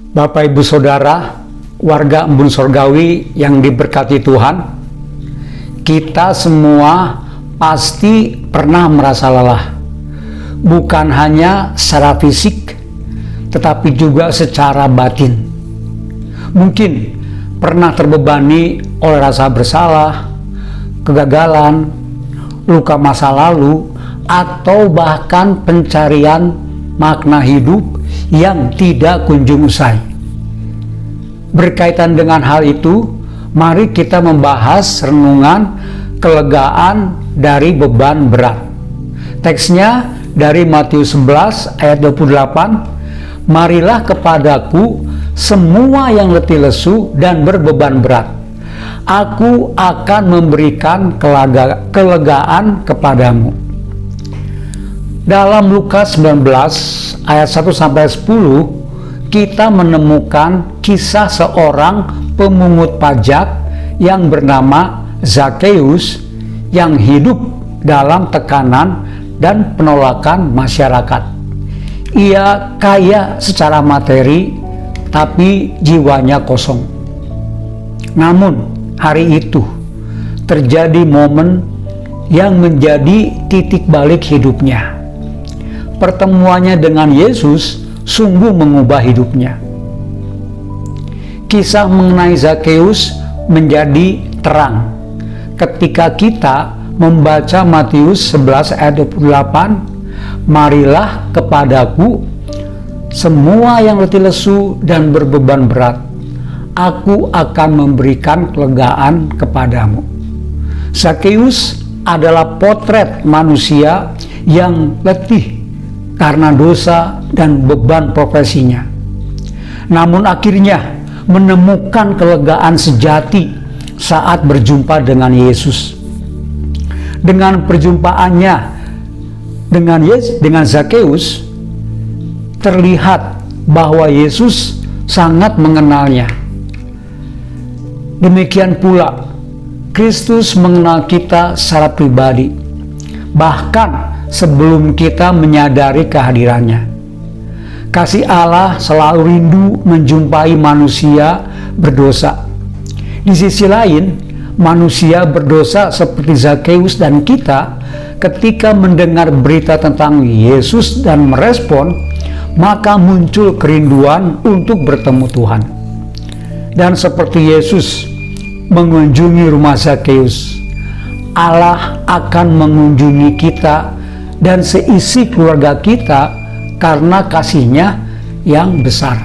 Bapak Ibu Saudara, warga Embun Sorgawi yang diberkati Tuhan, kita semua pasti pernah merasa lelah. Bukan hanya secara fisik, tetapi juga secara batin. Mungkin pernah terbebani oleh rasa bersalah, kegagalan, luka masa lalu, atau bahkan pencarian makna hidup yang tidak kunjung usai. Berkaitan dengan hal itu, mari kita membahas renungan kelegaan dari beban berat. Teksnya dari Matius 11 ayat 28, "Marilah kepadaku semua yang letih lesu dan berbeban berat, Aku akan memberikan kelegaan kepadamu." Dalam Lukas 19 ayat 1-10, kita menemukan kisah seorang pemungut pajak yang bernama Zakheus yang hidup dalam tekanan dan penolakan masyarakat. Ia kaya secara materi, tapi jiwanya kosong. Namun hari itu terjadi momen yang menjadi titik balik hidupnya. Pertemuannya dengan Yesus sungguh mengubah hidupnya. Kisah mengenai Zakheus menjadi terang ketika kita membaca Matius 11 ayat 28, "Marilah kepadaku semua yang letih lesu dan berbeban berat, Aku akan memberikan kelegaan kepadamu." Zakheus adalah potret manusia yang letih karena dosa dan beban profesinya. Namun akhirnya menemukan kelegaan sejati saat berjumpa dengan Yesus. Dengan perjumpaannya dengan Zakheus, terlihat bahwa Yesus sangat mengenalnya. Demikian pula Kristus mengenal kita secara pribadi, bahkan sebelum kita menyadari kehadirannya. Kasih Allah selalu rindu menjumpai manusia berdosa. Di sisi lain, manusia berdosa seperti Zakheus dan kita, ketika mendengar berita tentang Yesus dan merespon, maka muncul kerinduan untuk bertemu Tuhan. Dan seperti Yesus mengunjungi rumah Zakheus, Allah akan mengunjungi kita dan seisi keluarga kita karena kasih-Nya yang besar.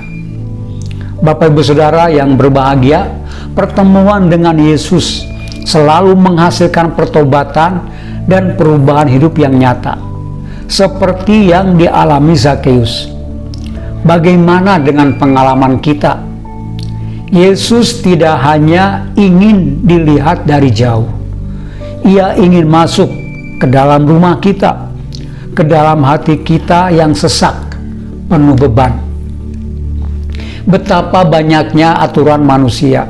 Bapak Ibu Saudara yang berbahagia, pertemuan dengan Yesus selalu menghasilkan pertobatan dan perubahan hidup yang nyata, seperti yang dialami Zakheus. Bagaimana dengan pengalaman kita? Yesus tidak hanya ingin dilihat dari jauh. Ia ingin masuk ke dalam rumah kita, ke dalam hati kita yang sesak, penuh beban. Betapa banyaknya aturan manusia,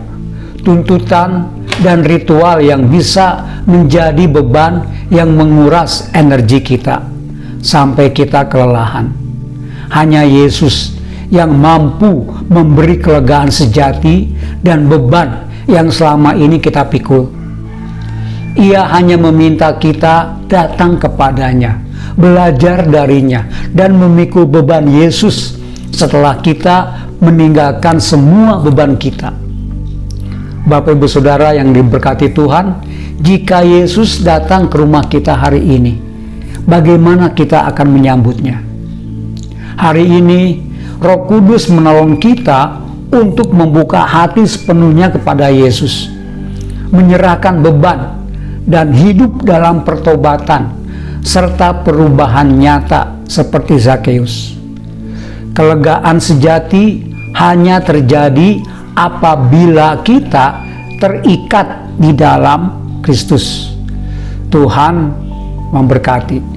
tuntutan, dan ritual yang bisa menjadi beban yang menguras energi kita sampai kita kelelahan. Hanya Yesus yang mampu memberi kelegaan sejati dan beban yang selama ini kita pikul. Ia hanya meminta kita datang kepadanya, belajar darinya, dan memikul beban Yesus setelah kita meninggalkan semua beban kita. Bapak Ibu Saudara yang diberkati Tuhan, jika Yesus datang ke rumah kita hari ini, bagaimana kita akan menyambutnya? Hari ini Roh Kudus menolong kita untuk membuka hati sepenuhnya kepada Yesus, menyerahkan beban dan hidup dalam pertobatan serta perubahan nyata seperti Zakheus. Kelegaan sejati hanya terjadi apabila kita terikat di dalam Kristus. Tuhan memberkati.